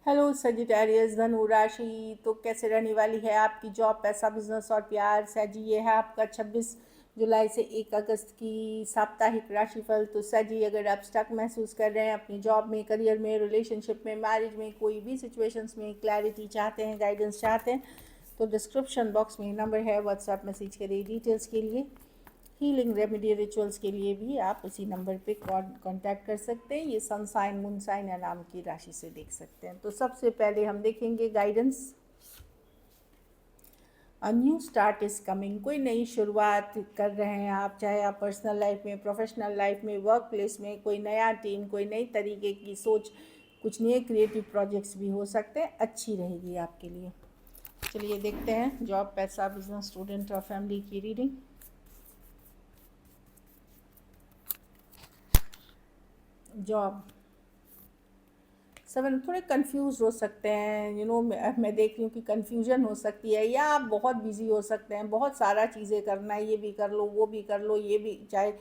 Hello Sagittarius धनु राशि। तो कैसे रहने वाली है आपकी जॉब, पैसा, बिजनेस और प्यार। सजी ये है आपका 26 जुलाई से 1 अगस्त की साप्ताहिक राशिफल। तो सजी, अगर आप स्टक महसूस कर रहे हैं अपनी जॉब में, करियर में, रिलेशनशिप में, मैरिज में, कोई भी सिचुएशंस में क्लैरिटी चाहते हैं, गाइडेंस चाहते हैं, तो डिस्क्रिप्शन बॉक्स में नंबर है, व्हाट्सएप मैसेज करिए डिटेल्स के लिए। हीलिंग रेमेडी रिचुअल्स के लिए भी आप उसी नंबर पे कांटेक्ट कर सकते हैं। ये सन साइन, मून साइन या नाम की राशि से देख सकते हैं। तो सबसे पहले हम देखेंगे guidance. A new start is coming. कोई नई शुरुआत कर रहे हैं आप, चाहे आप पर्सनल लाइफ में, प्रोफेशनल लाइफ में, वर्क प्लेस में, कोई नया टीम, कोई नई तरीके की सोच, कुछ नए क्रिएटिव प्रोजेक्ट्स भी हो सकते हैं, अच्छी रहेगी आपके लिए। चलिए देखते हैं जॉब, पैसा, बिजनेस, स्टूडेंट और फैमिली की रीडिंग। जॉब 7, थोड़े कंफ्यूज हो सकते हैं। मैं देख रही हूँ कि कंफ्यूजन हो सकती है, या आप बहुत बिजी हो सकते हैं, बहुत सारा चीज़ें करना है, ये भी कर लो, वो भी कर लो, ये भी, चाहे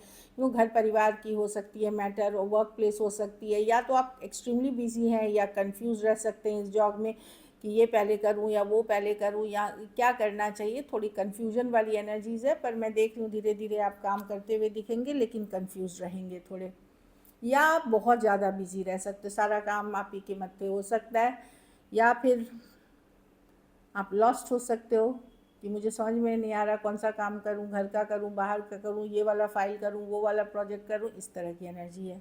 घर परिवार की हो सकती है मैटर, और वर्क प्लेस हो सकती है, या तो आप एक्सट्रीमली बिजी हैं या कंफ्यूज रह सकते हैं इस जॉब में कि ये पहले करूँ या वो पहले करूँ, या क्या करना चाहिए। थोड़ी कन्फ्यूजन वाली एनर्जीज़ है, पर मैं देख रही हूँ धीरे धीरे आप काम करते हुए दिखेंगे, लेकिन कन्फ्यूज रहेंगे थोड़े, या आप बहुत ज़्यादा बिजी रह सकते, सारा काम आप ही के मत पे हो सकता है, या फिर आप लॉस्ट हो सकते हो कि मुझे समझ में नहीं आ रहा कौन सा काम करूं, घर का करूं, बाहर का करूं, ये वाला फाइल करूं, वो वाला प्रोजेक्ट करूं, इस तरह की एनर्जी है।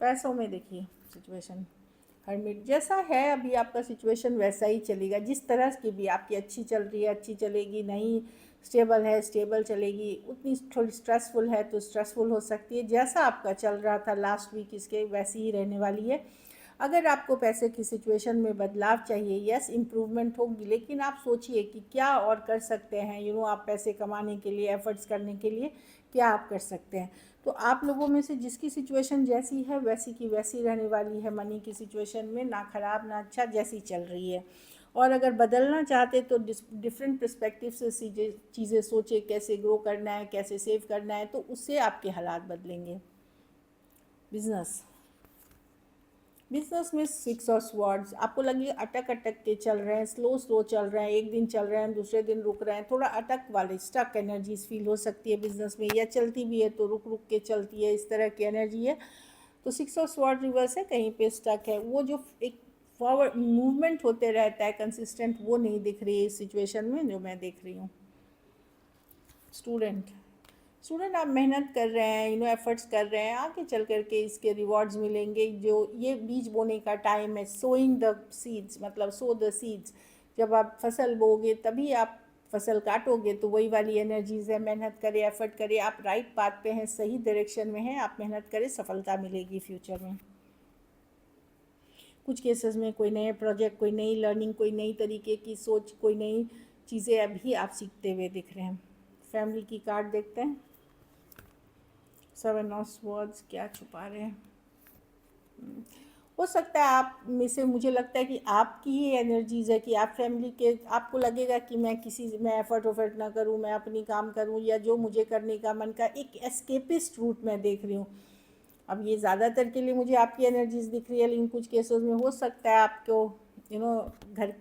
पैसों में देखिए सिचुएशन हर्मिट जैसा है, अभी आपका सिचुएशन वैसा ही चलेगा, जिस तरह की भी आपकी अच्छी चल रही है अच्छी चलेगी, नहीं स्टेबल है स्टेबल चलेगी, उतनी थोड़ी स्ट्रेसफुल है तो स्ट्रेसफुल हो सकती है। जैसा आपका चल रहा था लास्ट वीक, इसके वैसी ही रहने वाली है। अगर आपको पैसे की सिचुएशन में बदलाव चाहिए, यस इम्प्रूवमेंट होगी, लेकिन आप सोचिए कि क्या और कर सकते हैं। आप पैसे कमाने के लिए, एफर्ट्स करने के लिए क्या आप कर सकते हैं। तो आप लोगों में से जिसकी सिचुएशन जैसी है वैसी की वैसी रहने वाली है मनी की सिचुएशन में, ना खराब ना अच्छा, जैसी चल रही है। और अगर बदलना चाहते तो डिफरेंट पर्सपेक्टिव से चीज़ें सोचे, कैसे ग्रो करना है, कैसे सेव करना है, तो उससे आपके हालात बदलेंगे। बिजनेस बिजनेस में 6 और स्वॉर्ड्स, आपको लगे अटक अटक के चल रहे हैं, स्लो स्लो चल रहे हैं, एक दिन चल रहे हैं दूसरे दिन रुक रहे हैं, थोड़ा अटक वाले स्टक एनर्जीज फील हो सकती है बिजनेस में, या चलती भी है तो रुक रुक के चलती है, इस तरह की एनर्जी है। तो 6 ऑफ स्वॉर्ड रिवर्स है, कहीं पे स्टक है, वो जो एक फॉरवर्ड मूवमेंट होते रहता है कंसिस्टेंट, वो नहीं दिख रही है इस सिचुएशन में जो मैं देख रही हूँ। स्टूडेंट स्टूडेंट आप मेहनत कर रहे हैं, एफर्ट्स कर रहे हैं, आगे चल करके इसके रिवॉर्ड्स मिलेंगे। जो ये बीज बोने का टाइम है, सोइंग द सीड्स, मतलब सो द सीड्स, जब आप फसल बोगे तभी आप फसल काटोगे, तो वही वाली एनर्जीज है। मेहनत करें, एफर्ट करें, आप राइट पाथ पे हैं, सही डायरेक्शन में हैं, आप मेहनत करें, सफलता मिलेगी फ्यूचर में। कुछ केसेस में कोई नए प्रोजेक्ट, कोई नई लर्निंग, कोई नई तरीके की सोच, कोई नई चीज़ें अभी आप सीखते हुए दिख रहे हैं। फैमिली की कार्ड देखते हैं। 7 ऑफ स्वॉर्ड्स क्या छुपा रहे हैं। हो सकता है आप में से, मुझे लगता है कि आपकी ही एनर्जीज है कि आप फैमिली के, आपको लगेगा कि मैं एफर्ट वफर्ट ना करूं, मैं अपनी काम करूं, या जो मुझे करने का मन का एक एस्केपिस्ट रूट मैं देख रही हूँ। अब ये ज़्यादातर के लिए मुझे आपकी एनर्जीज दिख रही है, लेकिन कुछ केसेस में हो सकता है आपको यू नो घर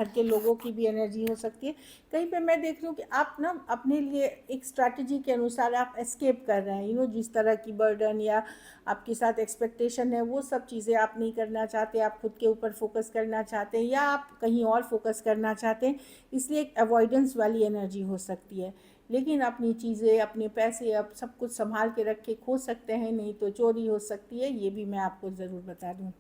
के लोगों की भी एनर्जी हो सकती है। कहीं पे मैं देख रही हूँ कि आप ना अपने लिए एक स्ट्रैटेजी के अनुसार आप एस्केप कर रहे हैं। जिस तरह की बर्डन या आपके साथ एक्सपेक्टेशन है, वो सब चीज़ें आप नहीं करना चाहते, आप खुद के ऊपर फोकस करना चाहते हैं, या आप कहीं और फोकस करना चाहते हैं, इसलिए एक अवॉइडेंस वाली एनर्जी हो सकती है। लेकिन अपनी चीज़ें, अपने पैसे, अब सब कुछ संभाल के रख के खो सकते हैं, नहीं तो चोरी हो सकती है, ये भी मैं आपको ज़रूर बता दूँ।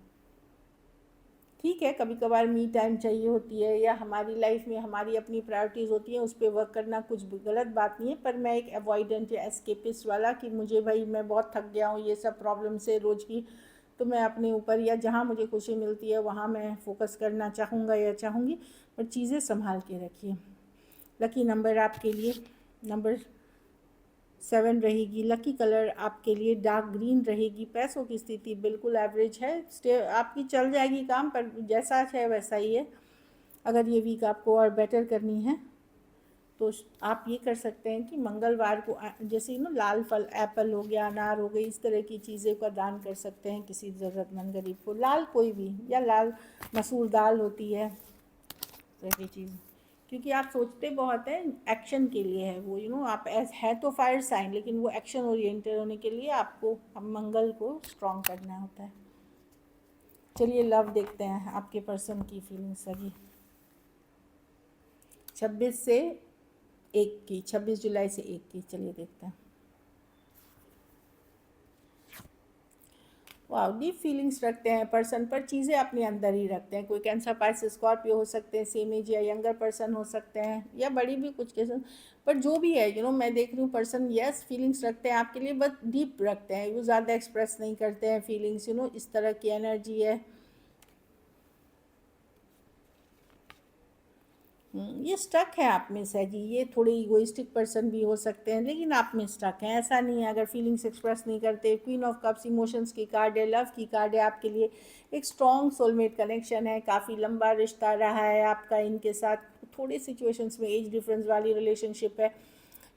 ठीक है, कभी कभार मी टाइम चाहिए होती है, या हमारी लाइफ में हमारी अपनी प्रायोरिटीज़ होती हैं, उस पर वर्क करना कुछ गलत बात नहीं है, पर मैं एक अवॉइडेंट या एस्केपिस्ट वाला कि मुझे भाई मैं बहुत थक गया हूँ ये सब प्रॉब्लम से रोज़ की, तो मैं अपने ऊपर या जहाँ मुझे खुशी मिलती है वहाँ मैं फोकस करना चाहूँगा या चाहूँगी। पर चीज़ें संभाल के रखिए। लकी नंबर आपके लिए नंबर 7 रहेगी। लकी कलर आपके लिए डार्क ग्रीन रहेगी। पैसों की स्थिति बिल्कुल एवरेज है, आपकी चल जाएगी काम, पर जैसा है वैसा ही है। अगर ये वीक आपको और बेटर करनी है तो आप ये कर सकते हैं कि मंगलवार को जैसे लाल फल, एप्पल हो गया, अनार हो गई, इस तरह की चीज़ें का दान कर सकते हैं किसी ज़रूरतमंद गरीब को। लाल कोई भी, या लाल मसूर दाल होती है, इस तरह की चीज़। क्योंकि आप सोचते बहुत हैं, एक्शन के लिए है वो, आप है तो फायर साइन, लेकिन वो एक्शन ओरिएंटेड होने के लिए आपको मंगल को स्ट्रॉन्ग करना होता है। चलिए लव देखते हैं आपके पर्सन की फीलिंग्स अभी 26 जुलाई से 1 की। चलिए देखते हैं। वाह, डीप फीलिंग्स रखते हैं पर्सन पर, चीज़ें अपने अंदर ही रखते हैं। कोई कैंसर, पाइसेस, स्कॉर्पियो हो सकते हैं, सेम एज या यंगर पर्सन हो सकते हैं, या बड़ी भी कुछ केसेस। पर जो भी है मैं देख रही हूँ पर्सन यस फीलिंग्स रखते हैं आपके लिए, बट डीप रखते हैं, वो ज़्यादा एक्सप्रेस नहीं करते हैं फीलिंग्स। इस तरह की एनर्जी है। ये स्टक है आप में से जी। ये थोड़े इगोइस्टिक पर्सन भी हो सकते हैं, लेकिन आप में स्टक है, ऐसा नहीं है। अगर फीलिंग्स एक्सप्रेस नहीं करते, क्वीन ऑफ कप्स इमोशंस की कार्ड है, लव की कार्ड है आपके लिए। एक स्ट्रॉन्ग सोलमेट कनेक्शन है, काफ़ी लंबा रिश्ता रहा है आपका इनके साथ। थोड़े सिचुएशंस में एज डिफरेंस वाली रिलेशनशिप है,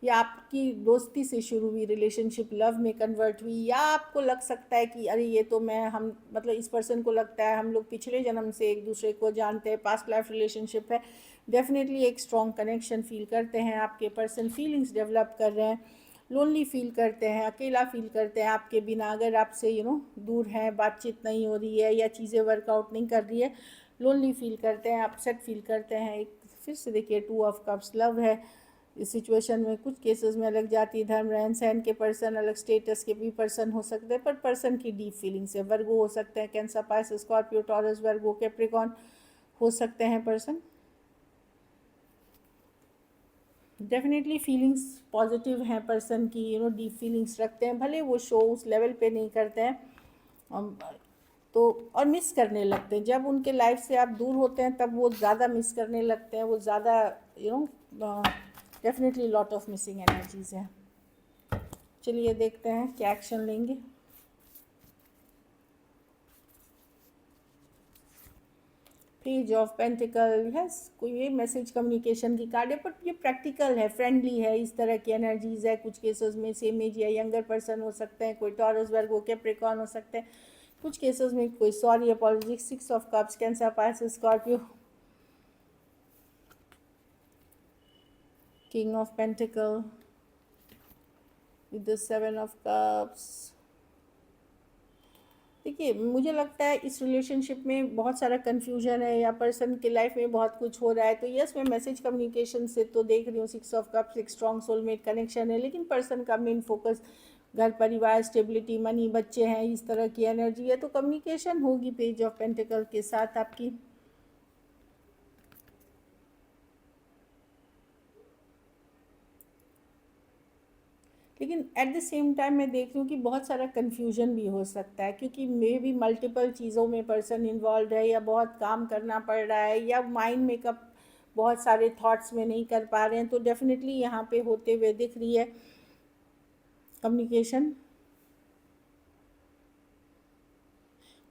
या आपकी दोस्ती से शुरू हुई रिलेशनशिप लव में कन्वर्ट हुई, या आपको लग सकता है कि अरे ये तो हम मतलब इस पर्सन को लगता है हम लोग पिछले जन्म से एक दूसरे को जानते हैं, पास्ट लाइफ रिलेशनशिप है। डेफिनेटली एक स्ट्रॉन्ग कनेक्शन फील करते हैं आपके पर्सन, फीलिंग्स डेवलप कर रहे हैं, लोनली फील करते हैं, अकेला फील करते हैं आपके बिना। अगर आपसे दूर हैं, बातचीत नहीं हो रही है, या चीज़ें वर्कआउट नहीं कर रही है, लोनली फील करते हैं, अपसेट फील करते हैं। एक फिर से देखिए 2 ऑफ कप्स, लव है इस सिचुएशन में। कुछ केसेस में अलग जाति, धर्म, रहन सहन के पर्सन, अलग स्टेटस के भी पर्सन हो सकते हैं, पर पर्सन की डीप फीलिंग्स है। वर्गो हो सकते हैं, कैंसर, पाइसेस, स्कॉर्पियो, टॉरस, वर्गो, कैप्रिकॉर्न हो सकते हैं पर्सन। डेफिनेटली फीलिंग्स पॉजिटिव हैं पर्सन की, डीप फीलिंग्स रखते हैं, भले वो शो उस लेवल पे नहीं करते हैं। तो और मिस करने लगते हैं जब उनके लाइफ से आप दूर होते हैं, तब वो ज़्यादा मिस करने लगते हैं, वो ज़्यादा definitely lot of missing energies हैं। चलिए देखते हैं क्या एक्शन लेंगे। पेज ऑफ पेंटिकल, यस, कोई ये मैसेज कम्युनिकेशन की कार्ड है, बट ये प्रैक्टिकल है, फ्रेंडली है, इस तरह की एनर्जीज है। कुछ केसेस में सेम एज या यंगर पर्सन हो सकते हैं, कोई टॉरस, वर्गो, कैप्रिकॉर्न हो सकते हैं। कुछ केसेस में कोई sorry, apology, 6 of cups, cancer, Pisces, Scorpio, king of pentacle with the 7 of cups. देखिए मुझे लगता है इस रिलेशनशिप में बहुत सारा कन्फ्यूजन है, या पर्सन के लाइफ में बहुत कुछ हो रहा है। तो यस, मैं मैसेज कम्युनिकेशन से तो देख रही हूँ 6 ऑफ कप्स, एक स्ट्रॉन्ग सोलमेट कनेक्शन है, लेकिन पर्सन का मेन फोकस घर परिवार, स्टेबिलिटी, मनी, बच्चे हैं, इस तरह की एनर्जी है। तो कम्युनिकेशन होगी पेज ऑफ पेंटिकल के साथ आपकी। लेकिन एट द सेम टाइम मैं देख रही हूँ कि बहुत सारा कन्फ्यूजन भी हो सकता है, क्योंकि मे भी मल्टीपल चीज़ों में पर्सन इन्वॉल्व है, या बहुत काम करना पड़ रहा है, या माइंड मेकअप बहुत सारे थॉट्स में नहीं कर पा रहे हैं। तो डेफिनेटली यहाँ पे होते हुए दिख रही है कम्युनिकेशन।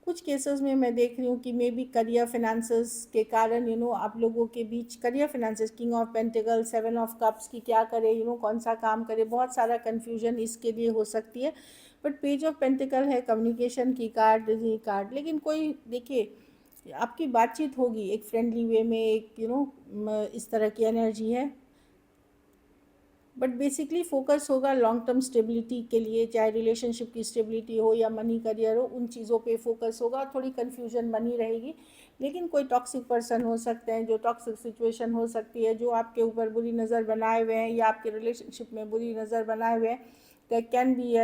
कुछ केसेस में मैं देख रही हूँ कि मे बी करियर फिनेंसेस के कारण आप लोगों के बीच career finances, king of pentacles, 7 of cups की क्या करे, कौन सा काम करे, बहुत सारा कन्फ्यूजन इसके लिए हो सकती है। बट पेज ऑफ पेंटिकल है कम्युनिकेशन की कार्ड, लेकिन कोई देखिए आपकी बातचीत होगी एक फ्रेंडली वे में, एक इस तरह की एनर्जी है। बट बेसिकली फोकस होगा लॉन्ग टर्म स्टेबिलिटी के लिए, चाहे रिलेशनशिप की स्टेबिलिटी हो या मनी, करियर हो, उन चीज़ों पे फोकस होगा। थोड़ी कन्फ्यूजन बनी रहेगी, लेकिन कोई टॉक्सिक पर्सन हो सकते हैं, जो टॉक्सिक सिचुएशन हो सकती है, जो आपके ऊपर बुरी नज़र बनाए हुए हैं, या आपके रिलेशनशिप में बुरी नज़र बनाए हुए हैं। दैट कैन बी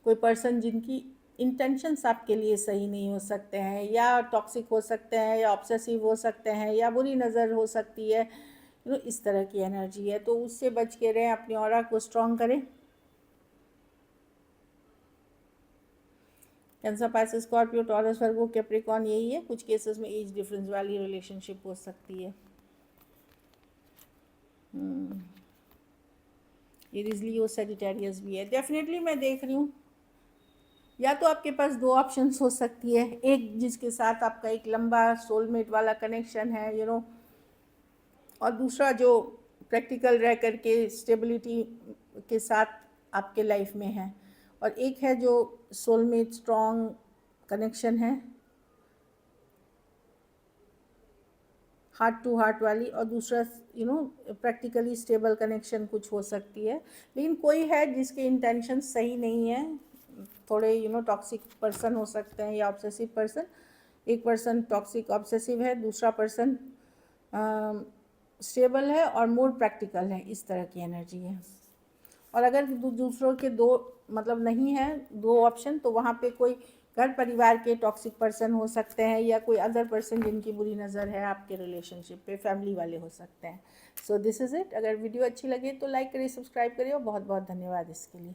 कोई पर्सन जिनकी इंटेंशंस आपके लिए सही नहीं हो सकते हैं, या टॉक्सिक हो सकते हैं, या ऑब्सेसिव हो सकते हैं, या बुरी नज़र हो सकती है। इस तरह की एनर्जी है, तो उससे बच के रहें, अपने ऑरा को स्ट्रॉन्ग करें। कैंसर, पाइसेस, स्कॉर्पियो, टॉरस, वर्गो, कैप्रिकॉर्न, यही है। कुछ केसेस में एज डिफरेंस वाली रिलेशनशिप हो सकती है। ये लियो, सजिटेरियस भी है। डेफिनेटली मैं देख रही हूँ या तो आपके पास 2 ऑप्शंस हो सकती है, एक जिसके साथ आपका एक लंबा सोलमेट वाला कनेक्शन है, और दूसरा जो प्रैक्टिकल रह कर के स्टेबिलिटी के साथ आपके लाइफ में है, और एक है जो सोलमेट स्ट्रॉन्ग कनेक्शन है हार्ट टू हार्ट वाली, और दूसरा प्रैक्टिकली स्टेबल कनेक्शन कुछ हो सकती है। लेकिन कोई है जिसके इंटेंशन सही नहीं है, थोड़े टॉक्सिक पर्सन हो सकते हैं या ऑब्सेसिव पर्सन। एक पर्सन टॉक्सिक ऑब्सेसिव है, दूसरा पर्सन स्टेबल है और मोर प्रैक्टिकल है, इस तरह की एनर्जी है। और अगर दूसरों के दो मतलब नहीं है, दो ऑप्शन, तो वहाँ पे कोई घर परिवार के टॉक्सिक पर्सन हो सकते हैं या कोई अदर पर्सन जिनकी बुरी नज़र है आपके रिलेशनशिप पे, फैमिली वाले हो सकते हैं। So this is it. अगर वीडियो अच्छी लगे तो लाइक करिए, सब्सक्राइब करिए, और बहुत बहुत धन्यवाद इसके लिए।